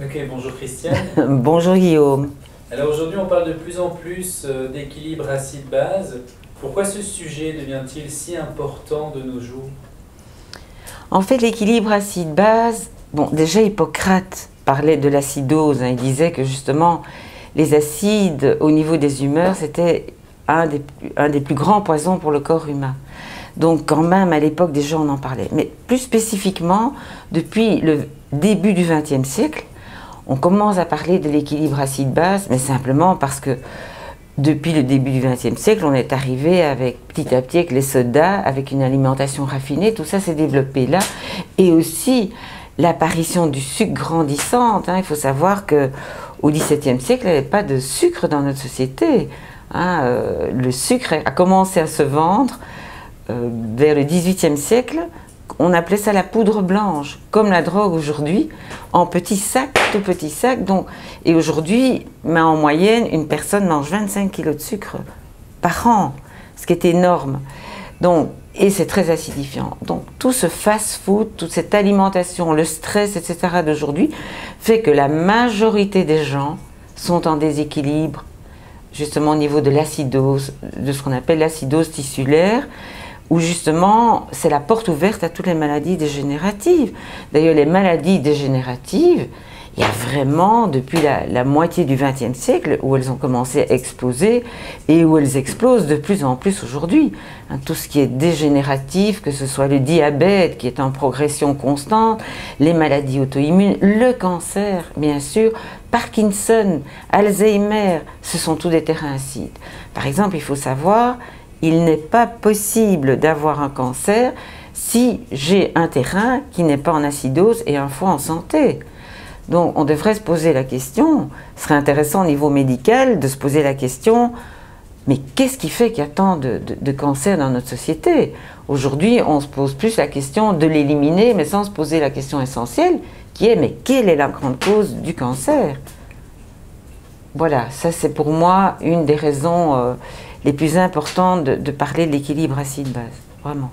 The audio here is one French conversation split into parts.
Ok, bonjour Christiane. Bonjour Guillaume. Alors aujourd'hui on parle de plus en plus d'équilibre acide-base. Pourquoi ce sujet devient-il si important de nos jours? En fait, l'équilibre acide-base, bon, déjà Hippocrate parlait de l'acidose, il disait que justement les acides au niveau des humeurs c'était un des plus grands poisons pour le corps humain. Donc quand même à l'époque déjà on en parlait. Mais plus spécifiquement, depuis le début du XXe siècle, on commence à parler de l'équilibre acide-base, mais simplement parce que depuis le début du XXe siècle, on est arrivé avec petit à petit avec les sodas, avec une alimentation raffinée, tout ça s'est développé là. Et aussi l'apparition du sucre grandissante. Il faut savoir qu'au XVIIe siècle, il n'y avait pas de sucre dans notre société. Le sucre a commencé à se vendre vers le XVIIIe siècle. On appelait ça la poudre blanche, comme la drogue aujourd'hui, en petits sacs, tout petits sacs. Donc, et aujourd'hui, en moyenne, une personne mange 25 kg de sucre par an, ce qui est énorme. Donc, et c'est très acidifiant. Donc tout ce fast-food, toute cette alimentation, le stress, etc. d'aujourd'hui, fait que la majorité des gens sont en déséquilibre, justement au niveau de l'acidose, de ce qu'on appelle l'acidose tissulaire, où justement c'est la porte ouverte à toutes les maladies dégénératives. D'ailleurs les maladies dégénératives, il y a vraiment depuis la moitié du XXe siècle où elles ont commencé à exploser et où elles explosent de plus en plus aujourd'hui. Tout ce qui est dégénératif, que ce soit le diabète qui est en progression constante, les maladies auto-immunes, le cancer bien sûr, Parkinson, Alzheimer, ce sont tous des terrains acides. Par exemple, il faut savoir, il n'est pas possible d'avoir un cancer si j'ai un terrain qui n'est pas en acidose et un foie en santé. Donc on devrait se poser la question, ce serait intéressant au niveau médical de se poser la question, mais qu'est-ce qui fait qu'il y a tant de cancers dans notre société? Aujourd'hui, on se pose plus la question de l'éliminer, mais sans se poser la question essentielle, qui est, mais quelle est la grande cause du cancer? Voilà, ça c'est pour moi une des raisons les plus importantes de parler de l'équilibre acide-base, vraiment.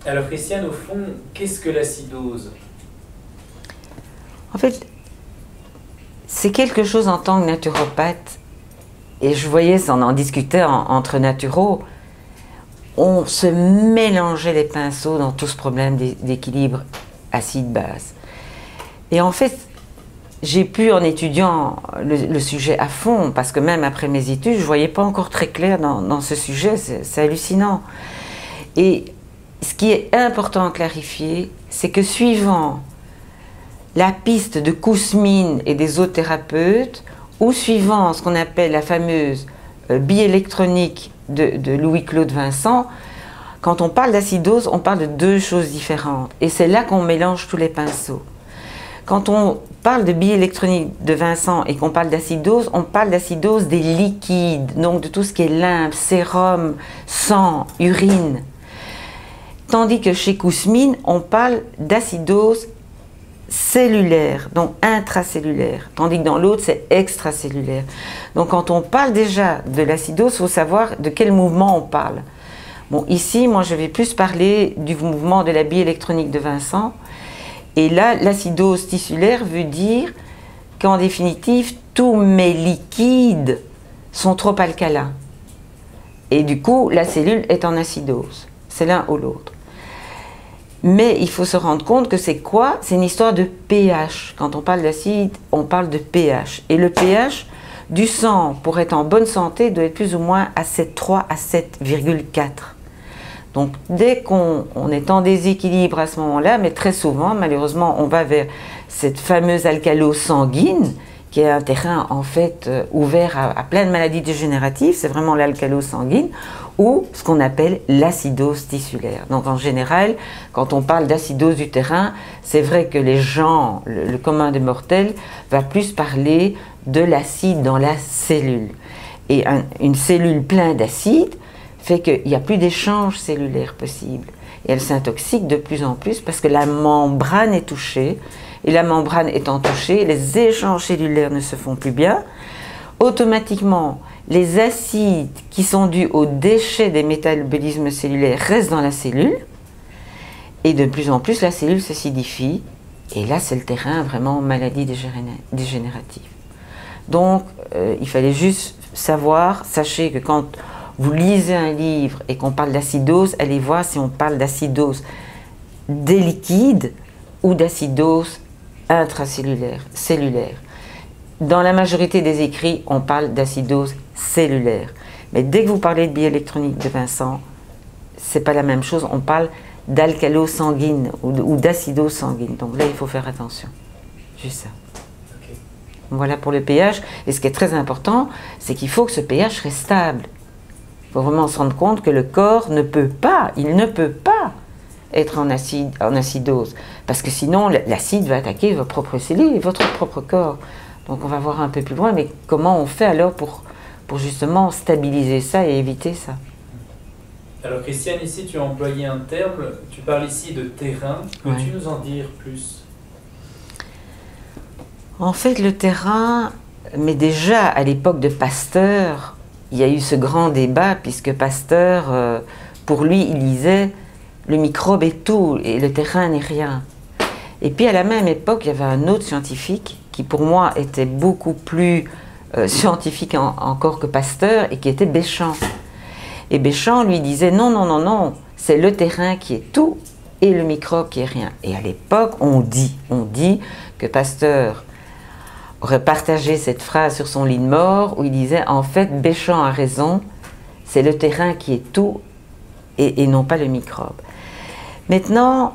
Alors Christiane, au fond, qu'est-ce que l'acidose? En fait, c'est quelque chose en tant que naturopathe, et je voyais, on en discutait entre naturaux, on se mélangeait les pinceaux dans tout ce problème d'équilibre acide-base. Et en fait, j'ai pu, en étudiant le sujet à fond, parce que même après mes études, je ne voyais pas encore très clair dans ce sujet, c'est hallucinant. Et ce qui est important à clarifier, c'est que suivant la piste de Kousmine et des autres thérapeutes, ou suivant ce qu'on appelle la fameuse biélectronique de Louis-Claude Vincent, quand on parle d'acidose, on parle de deux choses différentes. Et c'est là qu'on mélange tous les pinceaux. Quand on parle de biélectronique de Vincent et qu'on parle d'acidose, on parle d'acidose des liquides, donc de tout ce qui est lymphe, sérum, sang, urine. Tandis que chez Kousmine, on parle d'acidose cellulaire, donc intracellulaire, tandis que dans l'autre c'est extracellulaire. Donc quand on parle déjà de l'acidose, il faut savoir de quel mouvement on parle. Bon, ici, moi je vais plus parler du mouvement de la biélectronique de Vincent, et là l'acidose tissulaire veut dire qu'en définitive tous mes liquides sont trop alcalins, et du coup la cellule est en acidose, c'est l'un ou l'autre. Mais il faut se rendre compte que c'est quoi? C'est une histoire de pH. Quand on parle d'acide, on parle de pH. Et le pH du sang, pour être en bonne santé, doit être plus ou moins à 7,3 à 7,4. Donc dès qu'on est en déséquilibre à ce moment-là, mais très souvent, malheureusement, on va vers cette fameuse alcalo sanguine, qui est un terrain en fait ouvert à plein de maladies dégénératives, c'est vraiment l'alcalo sanguine, ou ce qu'on appelle l'acidose tissulaire. Donc en général, quand on parle d'acidose du terrain, c'est vrai que les gens, le commun des mortels, va plus parler de l'acide dans la cellule. Et une cellule pleine d'acide fait qu'il n'y a plus d'échange cellulaire possible. Et elle s'intoxique de plus en plus parce que la membrane est touchée. Et la membrane étant touchée, les échanges cellulaires ne se font plus bien. Automatiquement, les acides qui sont dus aux déchets des métabolismes cellulaires restent dans la cellule. Et de plus en plus, la cellule s'acidifie Et là, c'est le terrain vraiment maladie dégénérative. Donc, il fallait juste savoir, sachez que quand vous lisez un livre et qu'on parle d'acidose, allez voir si on parle d'acidose des liquides ou d'acidose intracellulaire, cellulaire. Dans la majorité des écrits, on parle d'acidose cellulaire. Mais dès que vous parlez de bioélectronique de Vincent, c'est pas la même chose, on parle d'alcalo sanguine ou d'acidose sanguine. Donc là, il faut faire attention. Juste ça. Okay. Voilà pour le pH. Et ce qui est très important, c'est qu'il faut que ce pH reste stable. Il faut vraiment se rendre compte que le corps ne peut pas, il ne peut pas être en acidose. Parce que sinon, l'acide va attaquer vos propres cellules et votre propre corps. Donc on va voir un peu plus loin, mais comment on fait alors pour justement stabiliser ça et éviter ça? Alors Christiane, ici tu as employé un terme, tu parles ici de terrain, peux-tu nous en dire plus? En fait, le terrain, mais déjà à l'époque de Pasteur, il y a eu ce grand débat, puisque Pasteur, pour lui, il disait le microbe est tout et le terrain n'est rien. Et puis à la même époque, il y avait un autre scientifique qui pour moi était beaucoup plus scientifique encore que Pasteur et qui était Béchamp. Et Béchamp lui disait non, non, non, non, c'est le terrain qui est tout et le microbe qui est rien. Et à l'époque, on dit que Pasteur aurait partagé cette phrase sur son lit de mort où il disait en fait Béchamp a raison, c'est le terrain qui est tout et non pas le microbe. Maintenant,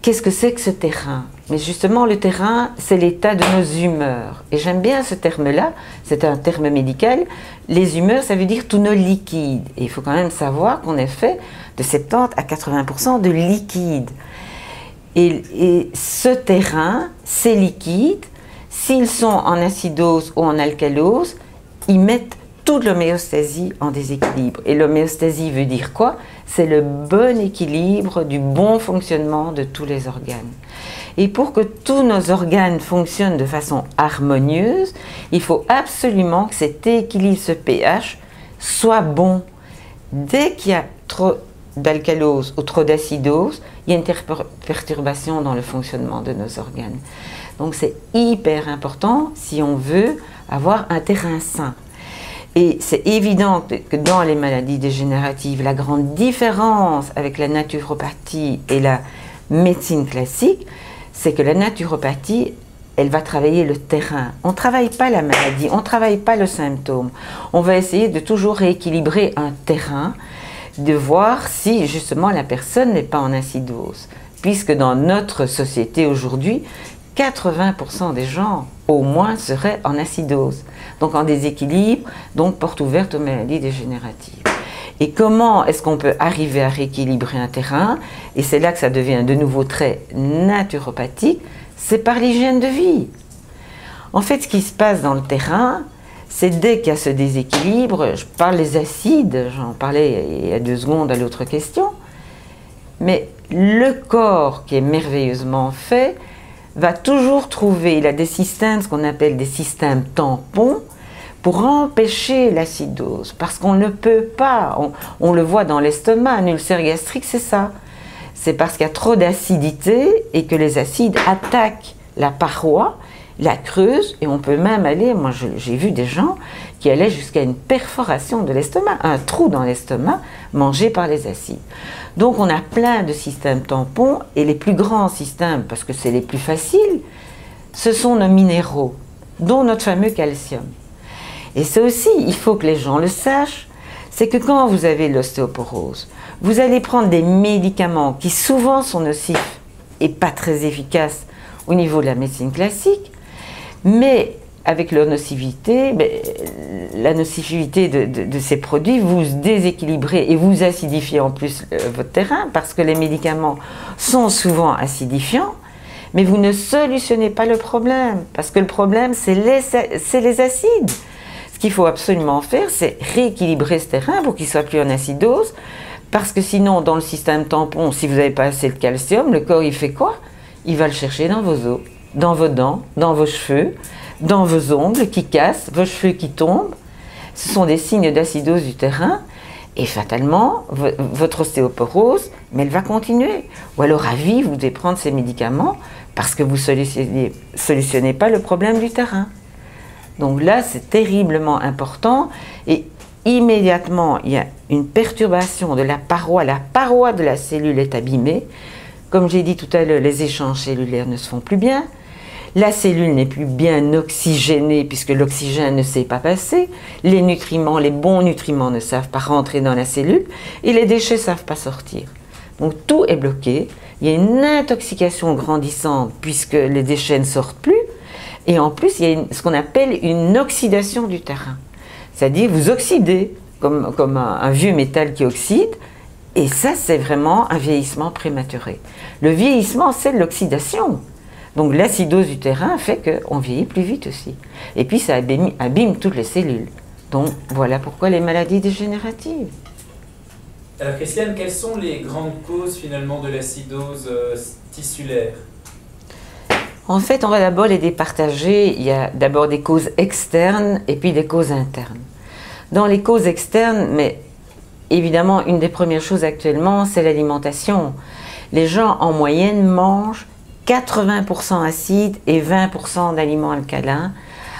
qu'est-ce que c'est que ce terrain? Mais justement, le terrain, c'est l'état de nos humeurs. Et j'aime bien ce terme-là, c'est un terme médical. Les humeurs, ça veut dire tous nos liquides. Et il faut quand même savoir qu'on est fait de 70 à 80% de liquides. Et ce terrain, ces liquides, s'ils sont en acidose ou en alcalose, ils mettent toute l'homéostasie en déséquilibre. Et l'homéostasie veut dire quoi? C'est le bon équilibre du bon fonctionnement de tous les organes. Et pour que tous nos organes fonctionnent de façon harmonieuse, il faut absolument que cet équilibre, ce pH, soit bon. Dès qu'il y a trop d'alcalose ou trop d'acidose, il y a une perturbation dans le fonctionnement de nos organes. Donc c'est hyper important si on veut avoir un terrain sain. Et c'est évident que dans les maladies dégénératives, la grande différence avec la naturopathie et la médecine classique, c'est que la naturopathie, elle va travailler le terrain. On ne travaille pas la maladie, on ne travaille pas le symptôme. On va essayer de toujours rééquilibrer un terrain, de voir si justement la personne n'est pas en acidose. Puisque dans notre société aujourd'hui, 80% des gens, au moins, seraient en acidose. Donc en déséquilibre, donc porte ouverte aux maladies dégénératives. Et comment est-ce qu'on peut arriver à rééquilibrer un terrain? Et c'est là que ça devient de nouveau très naturopathique, c'est par l'hygiène de vie. En fait, ce qui se passe dans le terrain, c'est dès qu'il y a ce déséquilibre, je parle des acides, j'en parlais il y a 2 secondes à l'autre question, mais le corps qui est merveilleusement fait va toujours trouver, il a des systèmes, ce qu'on appelle des systèmes tampons, pour empêcher l'acidose, parce qu'on ne peut pas, on le voit dans l'estomac, un ulcère gastrique, c'est ça. C'est parce qu'il y a trop d'acidité et que les acides attaquent la paroi, la creusent, et on peut même aller, moi j'ai vu des gens qui allaient jusqu'à une perforation de l'estomac, un trou dans l'estomac mangé par les acides. Donc on a plein de systèmes tampons, et les plus grands systèmes, parce que c'est les plus faciles, ce sont nos minéraux, dont notre fameux calcium. Et ça aussi, il faut que les gens le sachent, c'est que quand vous avez l'ostéoporose, vous allez prendre des médicaments qui souvent sont nocifs et pas très efficaces au niveau de la médecine classique, mais avec leur nocivité, la nocivité de ces produits, vous déséquilibrez et vous acidifiez en plus votre terrain, parce que les médicaments sont souvent acidifiants, mais vous ne solutionnez pas le problème, parce que le problème, c'est les acides. Ce qu'il faut absolument faire, c'est rééquilibrer ce terrain pour qu'il ne soit plus en acidose, parce que sinon, dans le système tampon, si vous n'avez pas assez de calcium, le corps, il fait quoi? Il va le chercher dans vos os, dans vos dents, dans vos cheveux, dans vos ongles qui cassent, vos cheveux qui tombent. Ce sont des signes d'acidose du terrain, et fatalement, votre ostéoporose, mais elle va continuer. Ou alors à vie, vous devez prendre ces médicaments, parce que vous ne solutionnez pas le problème du terrain. Donc là, c'est terriblement important et immédiatement, il y a une perturbation de la paroi de la cellule est abîmée. Comme j'ai dit tout à l'heure, les échanges cellulaires ne se font plus bien. La cellule n'est plus bien oxygénée puisque l'oxygène ne s'est pas passé. Les nutriments, les bons nutriments ne savent pas rentrer dans la cellule et les déchets ne savent pas sortir. Donc tout est bloqué. Il y a une intoxication grandissante puisque les déchets ne sortent plus. Et en plus, il y a ce qu'on appelle une oxydation du terrain. C'est-à-dire vous oxydez comme un vieux métal qui oxyde. Et ça, c'est vraiment un vieillissement prématuré. Le vieillissement, c'est l'oxydation. Donc l'acidose du terrain fait qu'on vieillit plus vite aussi. Et puis ça abîme toutes les cellules. Donc voilà pourquoi les maladies dégénératives. Alors Christiane, quelles sont les grandes causes finalement de l'acidose tissulaire? En fait, on va d'abord les départager. Il y a d'abord des causes externes et puis des causes internes. Dans les causes externes, mais évidemment, une des premières choses actuellement, c'est l'alimentation. Les gens en moyenne mangent 80% acide et 20% d'aliments alcalins.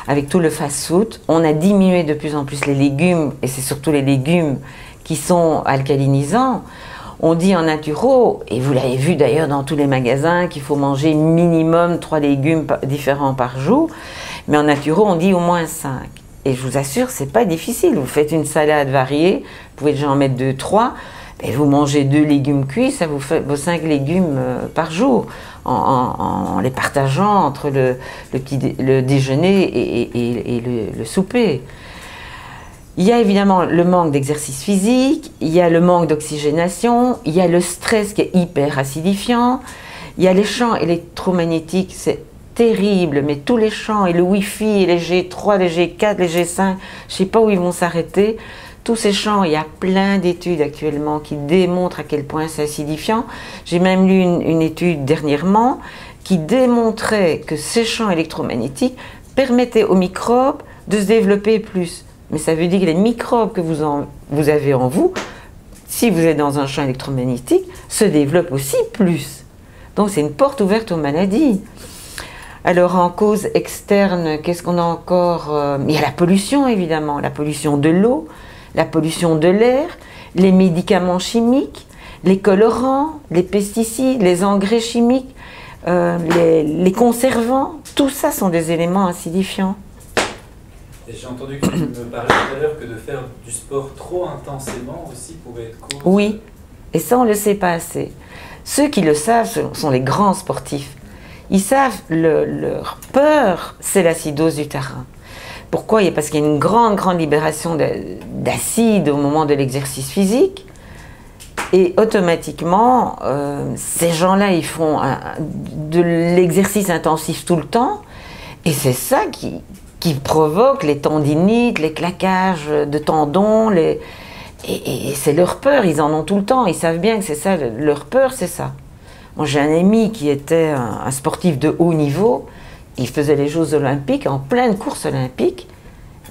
Avec tout le fast-food, on a diminué de plus en plus les légumes, et c'est surtout les légumes qui sont alcalinisants. On dit en naturo, et vous l'avez vu d'ailleurs dans tous les magasins, qu'il faut manger minimum 3 légumes différents par jour, mais en naturo, on dit au moins 5. Et je vous assure, c'est pas difficile. Vous faites une salade variée, vous pouvez déjà en mettre 2, 3, et vous mangez 2 légumes cuits, ça vous fait vos 5 légumes par jour, en les partageant entre le déjeuner et le souper. Il y a évidemment le manque d'exercice physique, il y a le manque d'oxygénation, il y a le stress qui est hyper acidifiant, il y a les champs électromagnétiques, c'est terrible, mais tous les champs, et le Wi-Fi, et les G3, les G4, les G5, je ne sais pas où ils vont s'arrêter. Tous ces champs, il y a plein d'études actuellement qui démontrent à quel point c'est acidifiant. J'ai même lu une étude dernièrement qui démontrait que ces champs électromagnétiques permettaient aux microbes de se développer plus. Mais ça veut dire que les microbes que vous avez en vous, si vous êtes dans un champ électromagnétique, se développent aussi plus. Donc c'est une porte ouverte aux maladies. Alors en cause externe, qu'est-ce qu'on a encore? Il y a la pollution évidemment, la pollution de l'eau, la pollution de l'air, les médicaments chimiques, les colorants, les pesticides, les engrais chimiques, les conservants, tout ça sont des éléments acidifiants. J'ai entendu que tu me parlais tout à l'heure que de faire du sport trop intensément aussi pouvait être cause. Oui, et ça on ne le sait pas assez. Ceux qui le savent sont les grands sportifs. Ils savent, leur peur, c'est l'acidose du terrain. Pourquoi? Parce qu'il y a une grande libération d'acide au moment de l'exercice physique. Et automatiquement, ces gens-là, ils font de l'exercice intensif tout le temps. Et c'est ça qui provoque les tendinites, les claquages de tendons. Et c'est leur peur, ils en ont tout le temps. Ils savent bien que c'est ça, leur peur, c'est ça. Moi, j'ai un ami qui était un sportif de haut niveau. Il faisait les Jeux olympiques, en pleine course olympique,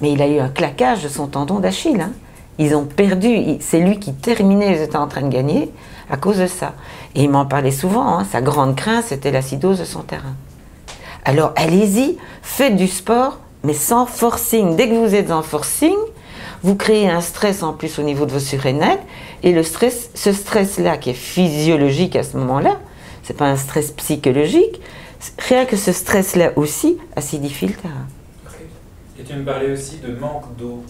mais il a eu un claquage de son tendon d'Achille. Hein. Ils ont perdu, c'est lui qui terminait, ils étaient en train de gagner à cause de ça. Et il m'en parlait souvent, hein, sa grande crainte, c'était l'acidose de son terrain. Alors allez-y, faites du sport, mais sans forcing. Dès que vous êtes en forcing, vous créez un stress en plus au niveau de vos surrénales, et ce stress-là qui est physiologique à ce moment-là, c'est pas un stress psychologique, rien que ce stress-là aussi acidifie le terrain. Et tu me parlais aussi de manque d'eau.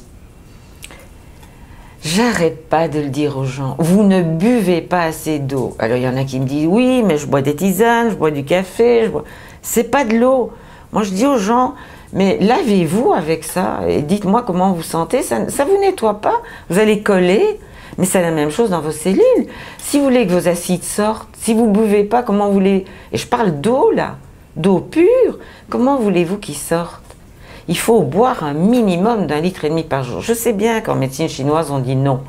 J'arrête pas de le dire aux gens, vous ne buvez pas assez d'eau. Alors il y en a qui me disent, oui, mais je bois des tisanes, je bois du café, c'est pas de l'eau. Moi je dis aux gens, mais lavez-vous avec ça et dites-moi comment vous sentez, ça vous nettoie pas, vous allez coller. Mais c'est la même chose dans vos cellules. Si vous voulez que vos acides sortent, si vous ne buvez pas, comment voulez... Et je parle d'eau là, d'eau pure, comment voulez-vous qu'ils sortent? Il faut boire un minimum d'1,5 litre par jour. Je sais bien qu'en médecine chinoise on dit non.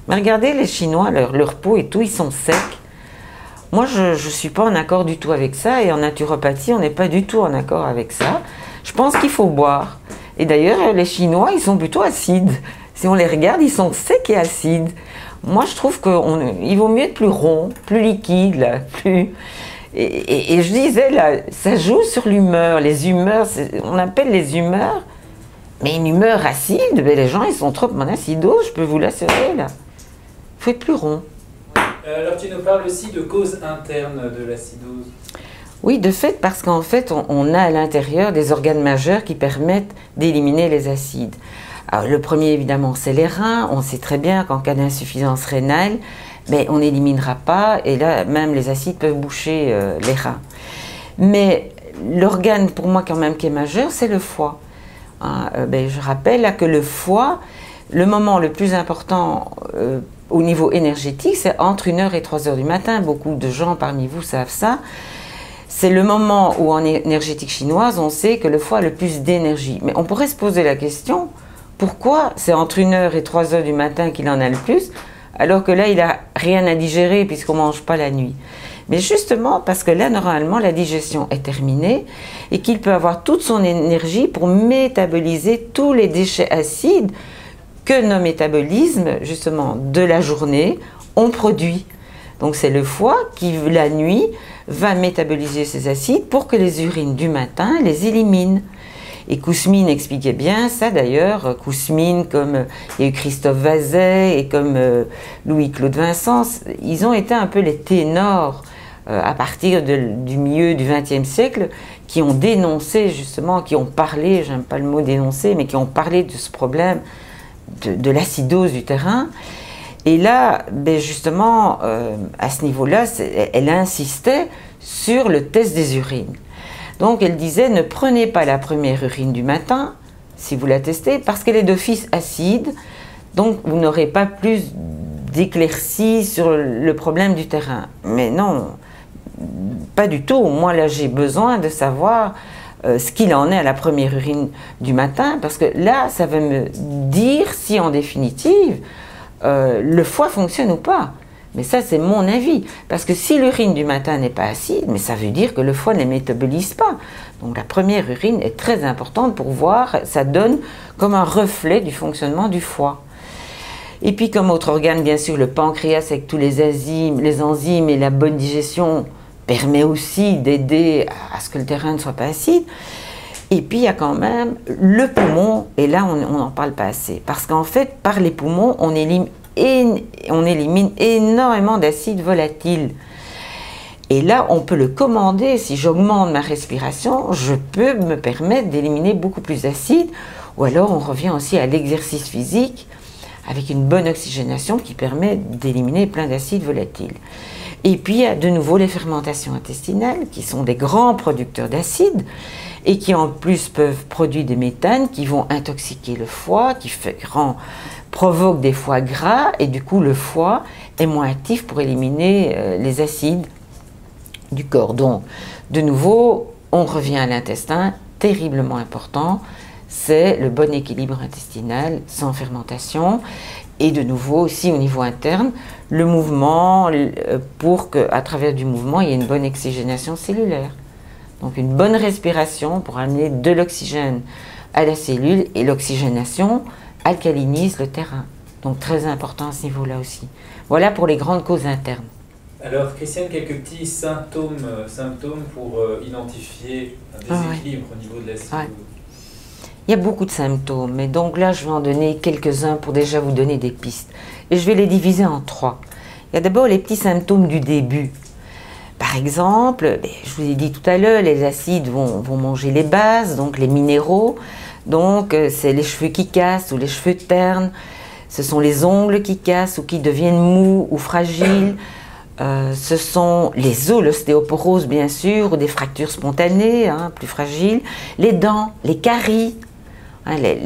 Mais regardez les Chinois, leur peau et tout, ils sont secs. Moi je ne suis pas en accord du tout avec ça, et en naturopathie on n'est pas du tout en accord avec ça. Je pense qu'il faut boire. Et d'ailleurs les Chinois ils sont plutôt acides. Si on les regarde, ils sont secs et acides. Moi, je trouve qu'il vaut mieux être plus rond, plus liquide, là, plus... Et je disais, là, ça joue sur l'humeur. Les humeurs, on appelle les humeurs, mais une humeur acide, ben les gens, ils sont trop en acidose, je peux vous l'assurer, là. Il faut être plus rond. Alors, tu nous parles aussi de causes internes de l'acidose. Oui, de fait, parce qu'en fait, on a à l'intérieur des organes majeurs qui permettent d'éliminer les acides. Alors, le premier, évidemment, c'est les reins. On sait très bien qu'en cas d'insuffisance rénale, mais on n'éliminera pas, et là, même les acides peuvent boucher les reins. Mais l'organe, pour moi, quand même, qui est majeur, c'est le foie. Hein, je rappelle là, que le foie, le moment le plus important au niveau énergétique, c'est entre 1h et 3h du matin. Beaucoup de gens parmi vous savent ça. C'est le moment où, en énergétique chinoise, on sait que le foie a le plus d'énergie. Mais on pourrait se poser la question, pourquoi c'est entre 1h et 3h du matin qu'il en a le plus, alors que là, il n'a rien à digérer puisqu'on ne mange pas la nuit? Mais justement, parce que là, normalement, la digestion est terminée et qu'il peut avoir toute son énergie pour métaboliser tous les déchets acides que nos métabolismes, justement, de la journée, ont produit. Donc c'est le foie qui, la nuit, va métaboliser ces acides pour que les urines du matin les éliminent. Et Kousmine expliquait bien ça d'ailleurs. Kousmine, comme il y a eu Christophe Vazet et comme Louis-Claude Vincent, ils ont été un peu les ténors à partir du milieu du XXe siècle qui ont dénoncé justement, qui ont parlé, j'aime pas le mot dénoncer, mais qui ont parlé de ce problème de l'acidose du terrain. Et là, justement, à ce niveau-là, elle insistait sur le test des urines. Donc elle disait, ne prenez pas la première urine du matin, si vous la testez, parce qu'elle est d'office acide, donc vous n'aurez pas plus d'éclaircies sur le problème du terrain. Mais non, pas du tout. Moi là, j'ai besoin de savoir ce qu'il en est à la première urine du matin, parce que là, ça va me dire si en définitive, le foie fonctionne ou pas. Mais ça, c'est mon avis. Parce que si l'urine du matin n'est pas acide, mais ça veut dire que le foie ne métabolise pas. Donc la première urine est très importante pour voir, ça donne comme un reflet du fonctionnement du foie. Et puis comme autre organe, bien sûr, le pancréas avec tous les enzymes et la bonne digestion permet aussi d'aider à ce que le terrain ne soit pas acide. Et puis il y a quand même le poumon, et là on n'en parle pas assez. Parce qu'en fait, par les poumons, on élimine énormément d'acides volatiles. Et là, on peut le commander. Si j'augmente ma respiration, je peux me permettre d'éliminer beaucoup plus d'acide. Ou alors, on revient aussi à l'exercice physique avec une bonne oxygénation qui permet d'éliminer plein d'acides volatiles. Et puis, il y a de nouveau les fermentations intestinales qui sont des grands producteurs d'acides et qui en plus peuvent produire des méthanes qui vont intoxiquer le foie, qui provoquent des foies gras et du coup le foie est moins actif pour éliminer les acides du corps. Donc, de nouveau, on revient à l'intestin, terriblement important, c'est le bon équilibre intestinal sans fermentation. Et de nouveau, aussi au niveau interne, le mouvement, pour qu'à travers du mouvement, il y ait une bonne oxygénation cellulaire. Donc une bonne respiration pour amener de l'oxygène à la cellule, et l'oxygénation alcalinise le terrain. Donc très important à ce niveau-là aussi. Voilà pour les grandes causes internes. Alors Christiane, quelques petits symptômes pour identifier un déséquilibre au niveau de l'acidose. Ouais. Il y a beaucoup de symptômes, et donc là je vais en donner quelques-uns pour déjà vous donner des pistes. Et je vais les diviser en 3. Il y a d'abord les petits symptômes du début. Par exemple, je vous ai dit tout à l'heure, les acides vont manger les bases, donc les minéraux. Donc c'est les cheveux qui cassent ou les cheveux ternent. Ce sont les ongles qui cassent ou qui deviennent mous ou fragiles. Ce sont les os, l'ostéoporose bien sûr, ou des fractures spontanées, plus fragiles. Les dents, les caries.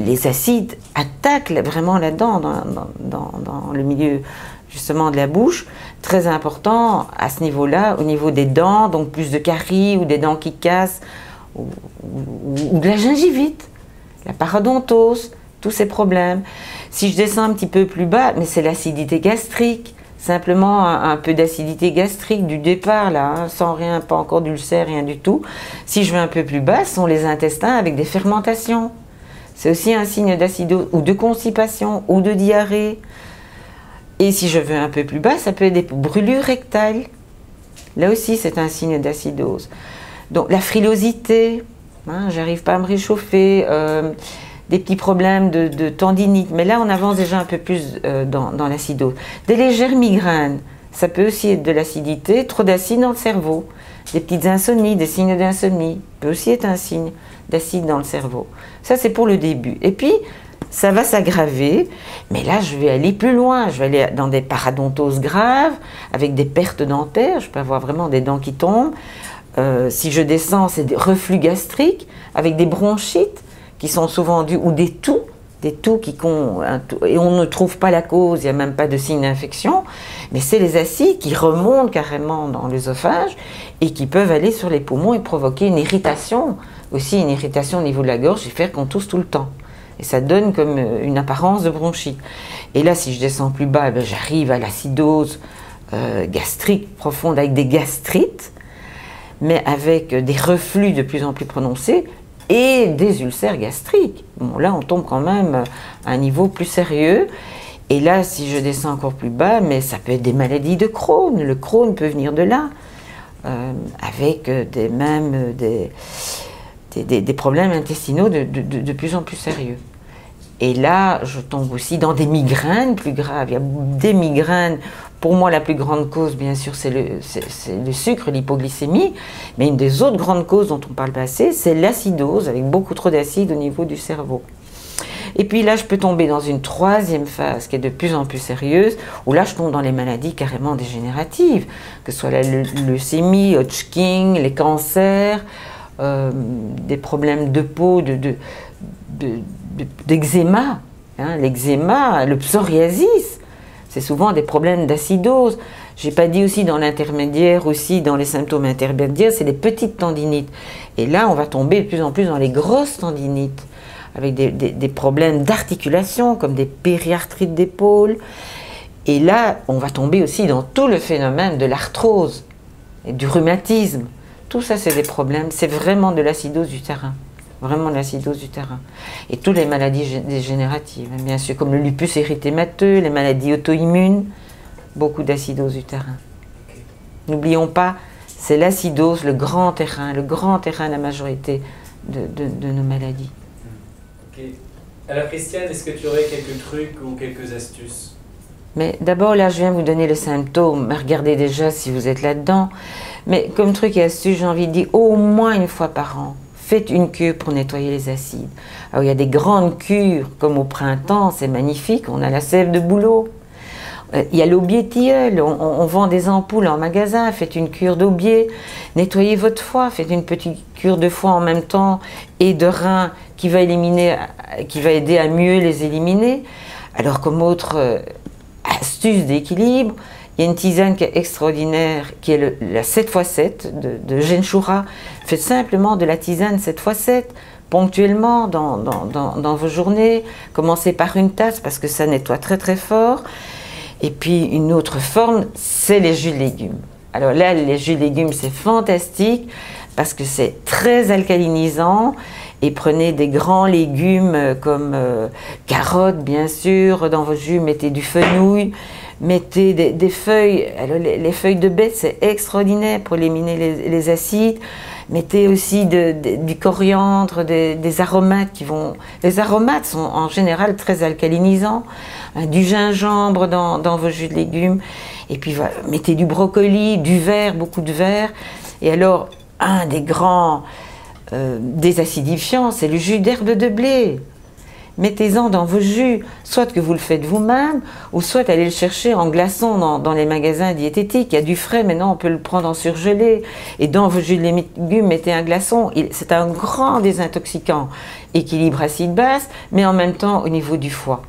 Les acides attaquent vraiment la dent dans le milieu justement de la bouche. Très important à ce niveau-là, au niveau des dents, donc plus de caries ou des dents qui cassent, ou de la gingivite, la parodontose, tous ces problèmes. Si je descends un petit peu plus bas, mais c'est l'acidité gastrique, simplement un peu d'acidité gastrique du départ, là, sans rien, pas encore d'ulcère, rien du tout. Si je vais un peu plus bas, ce sont les intestins avec des fermentations. C'est aussi un signe d'acidose ou de constipation ou de diarrhée. Et si je vais un peu plus bas, ça peut être des brûlures rectales. Là aussi, c'est un signe d'acidose. Donc la frilosité, hein, j'arrive pas à me réchauffer, des petits problèmes de tendinite, mais là on avance déjà un peu plus dans l'acidose. Des légères migraines, ça peut aussi être de l'acidité, trop d'acide dans le cerveau. Des petites insomnies, des signes d'insomnie, peut aussi être un signe d'acide dans le cerveau. Ça c'est pour le début. Et puis ça va s'aggraver, mais là je vais aller plus loin, je vais aller dans des parodontoses graves, avec des pertes dentaires, je peux avoir vraiment des dents qui tombent. Si je descends, c'est des reflux gastriques, avec des bronchites qui sont souvent dus, ou des toux et on ne trouve pas la cause, il n'y a même pas de signe d'infection, mais c'est les acides qui remontent carrément dans l'œsophage et qui peuvent aller sur les poumons et provoquer une irritation, aussi une irritation au niveau de la gorge et faire qu'on tousse tout le temps. Et ça donne comme une apparence de bronchite. Et là, si je descends plus bas, ben, j'arrive à l'acidose gastrique profonde avec des gastrites, mais avec des reflux de plus en plus prononcés et des ulcères gastriques. Bon, là, on tombe quand même à un niveau plus sérieux. Et là, si je descends encore plus bas, mais ça peut être des maladies de Crohn. Le Crohn peut venir de là, avec des problèmes intestinaux de plus en plus sérieux. Et là, je tombe aussi dans des migraines plus graves. Il y a des migraines. Pour moi, la plus grande cause, bien sûr, c'est le sucre, l'hypoglycémie. Mais une des autres grandes causes dont on parle pas assez, c'est l'acidose, avec beaucoup trop d'acide au niveau du cerveau. Et puis là, je peux tomber dans une troisième phase qui est de plus en plus sérieuse, où là, je tombe dans les maladies carrément dégénératives, que ce soit la leucémie, Hodgkin, les cancers, des problèmes de peau, d'eczéma, hein, l'eczéma, le psoriasis, c'est souvent des problèmes d'acidose. J'ai pas dit aussi dans l'intermédiaire, aussi dans les symptômes intermédiaires, c'est des petites tendinites. Et là, on va tomber de plus en plus dans les grosses tendinites, avec des problèmes d'articulation, comme des périarthrites d'épaule. Et là, on va tomber aussi dans tout le phénomène de l'arthrose et du rhumatisme. Tout ça, c'est des problèmes, c'est vraiment de l'acidose du terrain. Vraiment l'acidose du terrain. Et toutes les maladies dégénératives, bien sûr, comme le lupus érythémateux, les maladies auto-immunes, beaucoup d'acidose du terrain. Okay. N'oublions pas, c'est l'acidose, le grand terrain de la majorité de nos maladies. Ok. Alors Christiane, est-ce que tu aurais quelques trucs ou quelques astuces? Mais d'abord, là, je viens vous donner le symptôme. Regardez déjà si vous êtes là-dedans. Mais comme truc et astuce, j'ai envie de dire au moins une fois par an, faites une cure pour nettoyer les acides. Alors, il y a des grandes cures, comme au printemps, c'est magnifique, on a la sève de bouleau. Il y a l'aubier tilleul, on vend des ampoules en magasin, faites une cure d'aubier. Nettoyez votre foie, faites une petite cure de foie en même temps et de rein qui va aider à mieux les éliminer. Alors, comme autre astuce d'équilibre, il y a une tisane qui est extraordinaire, qui est la 7x7 de Genshura. Faites simplement de la tisane 7x7, ponctuellement dans vos journées. Commencez par une tasse parce que ça nettoie très très fort. Et puis une autre forme, c'est les jus de légumes. Alors là, les jus de légumes, c'est fantastique parce que c'est très alcalinisant. Et prenez des grands légumes comme carottes, bien sûr, dans vos jus, mettez du fenouil. Mettez des feuilles, alors les feuilles de baie, c'est extraordinaire pour éliminer les acides. Mettez aussi du coriandre, des aromates qui vont... Les aromates sont en général très alcalinisants. Du gingembre dans vos jus de légumes. Et puis mettez du brocoli, du verre, beaucoup de verre. Et alors, un des grands désacidifiants, c'est le jus d'herbe de blé. Mettez-en dans vos jus, soit que vous le faites vous-même, ou soit allez le chercher en glaçon dans les magasins diététiques. Il y a du frais, maintenant on peut le prendre en surgelé. Et dans vos jus de légumes, mettez un glaçon. C'est un grand désintoxicant, équilibre acide-base, mais en même temps au niveau du foie.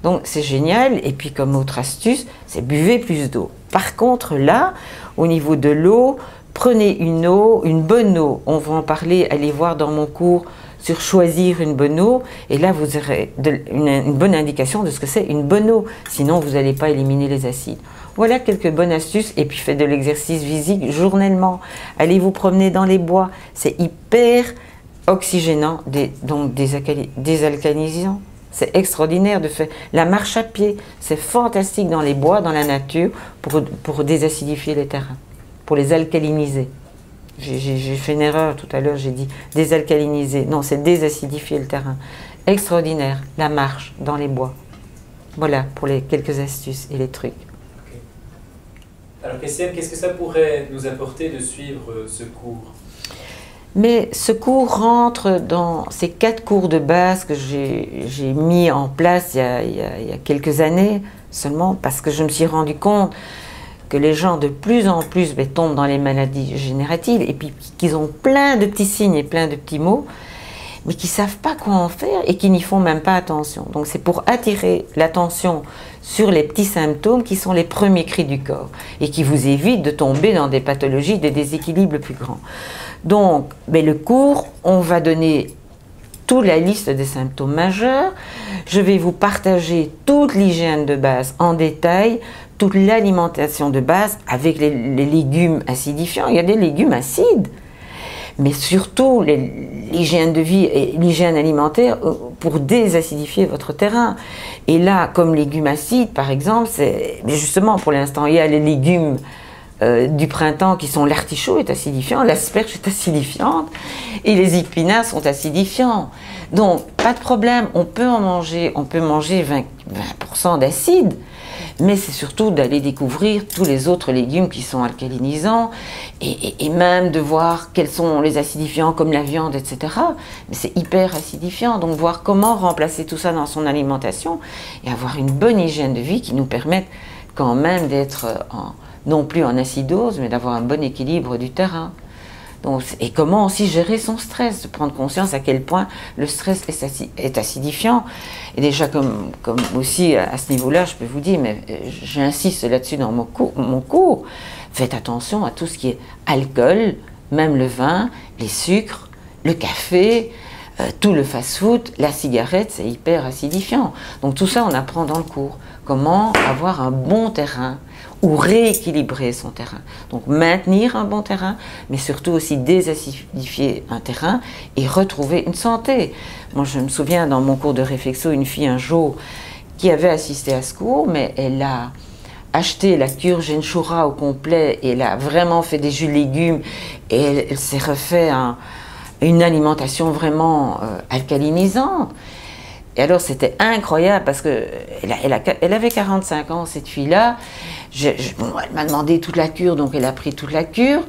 Donc c'est génial. Et puis comme autre astuce, c'est buvez plus d'eau. Par contre là, au niveau de l'eau, prenez une bonne eau. On va en parler, allez voir dans mon cours sur choisir une bonne eau, et là vous aurez une bonne indication de ce que c'est une bonne eau, sinon vous n'allez pas éliminer les acides. Voilà quelques bonnes astuces, et puis faites de l'exercice physique journellement. Allez vous promener dans les bois, c'est hyper oxygénant, donc désalcalinisant. C'est extraordinaire de faire la marche à pied, c'est fantastique dans les bois, dans la nature, pour désacidifier les terrains, pour les alcaliniser. J'ai fait une erreur tout à l'heure, j'ai dit désalcaliniser. Non, c'est désacidifier le terrain. Extraordinaire, la marche dans les bois. Voilà pour les quelques astuces et les trucs. Okay. Alors Christiane, qu'est-ce que ça pourrait nous apporter de suivre ce cours? Mais ce cours rentre dans ces 4 cours de base que j'ai mis en place il y a quelques années, seulement parce que je me suis rendu compte que les gens de plus en plus tombent dans les maladies génératives et puis qu'ils ont plein de petits signes et plein de petits mots, mais qui ne savent pas quoi en faire et qui n'y font même pas attention. Donc c'est pour attirer l'attention sur les petits symptômes qui sont les premiers cris du corps et qui vous évitent de tomber dans des pathologies, des déséquilibres plus grands. Donc le cours, on va donner toute la liste des symptômes majeurs. Je vais vous partager toute l'hygiène de base en détail, toute l'alimentation de base avec les légumes acidifiants. Il y a des légumes acides, mais surtout l'hygiène de vie et l'hygiène alimentaire pour désacidifier votre terrain. Et là, comme légumes acides, par exemple, mais justement pour l'instant, il y a les légumes du printemps qui sont l'artichaut est acidifiant, l'asperge est acidifiante et les épinards sont acidifiants. Donc, pas de problème, on peut manger 20% d'acide, mais c'est surtout d'aller découvrir tous les autres légumes qui sont alcalinisants et même de voir quels sont les acidifiants comme la viande, etc. Mais c'est hyper acidifiant, donc voir comment remplacer tout ça dans son alimentation et avoir une bonne hygiène de vie qui nous permette quand même d'être non plus en acidose, mais d'avoir un bon équilibre du terrain. Donc, et comment aussi gérer son stress, de prendre conscience à quel point le stress est acidifiant. Et déjà, comme aussi à ce niveau-là, je peux vous dire, mais j'insiste là-dessus dans mon cours, faites attention à tout ce qui est alcool, même le vin, les sucres, le café, tout le fast-food, la cigarette, c'est hyper acidifiant. Donc tout ça, on apprend dans le cours. Comment avoir un bon terrain ou rééquilibrer son terrain. Donc maintenir un bon terrain, mais surtout aussi désacidifier un terrain et retrouver une santé. Moi, je me souviens dans mon cours de réflexo, une fille un jour qui avait assisté à ce cours, mais elle a acheté la cure Genshura au complet et elle a vraiment fait des jus de légumes et elle s'est refait une alimentation vraiment alcalinisante. Et alors c'était incroyable parce que elle avait 45 ans, cette fille-là. Elle m'a demandé toute la cure, donc elle a pris toute la cure.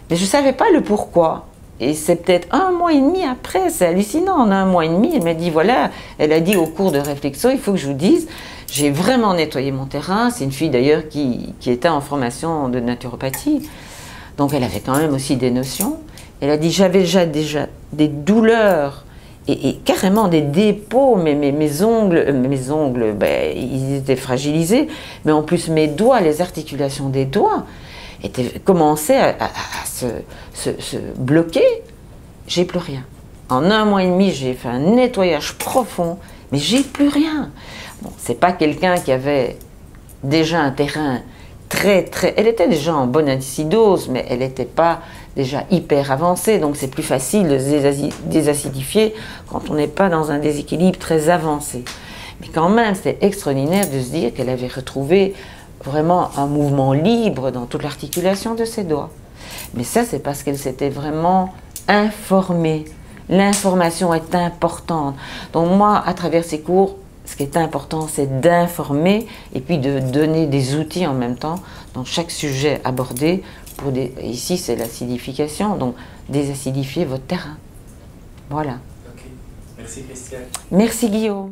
Mais je ne savais pas le pourquoi. Et c'est peut-être 1 mois et demi après, c'est hallucinant, en 1 mois et demi, elle m'a dit voilà, elle a dit au cours de réflexo, il faut que je vous dise, j'ai vraiment nettoyé mon terrain. C'est une fille d'ailleurs qui était en formation de naturopathie. Donc elle avait quand même aussi des notions. Elle a dit j'avais déjà des douleurs et carrément des dépôts, mes ongles, ils étaient fragilisés, mais en plus mes doigts, les articulations des doigts commençaient à se bloquer. J'ai plus rien. En 1 mois et demi, j'ai fait un nettoyage profond, mais j'ai plus rien. Bon, c'est pas quelqu'un qui avait déjà un terrain elle était déjà en bonne acidose, mais elle n'était pas déjà hyper avancée, donc c'est plus facile de se désacidifier quand on n'est pas dans un déséquilibre très avancé. Mais quand même, c'était extraordinaire de se dire qu'elle avait retrouvé vraiment un mouvement libre dans toute l'articulation de ses doigts. Mais ça, c'est parce qu'elle s'était vraiment informée. L'information est importante. Donc moi, à travers ces cours, ce qui est important, c'est d'informer et puis de donner des outils en même temps dans chaque sujet abordé. Ici, c'est l'acidification, donc désacidifier votre terrain. Voilà. Ok. Merci Christiane. Merci Guillaume.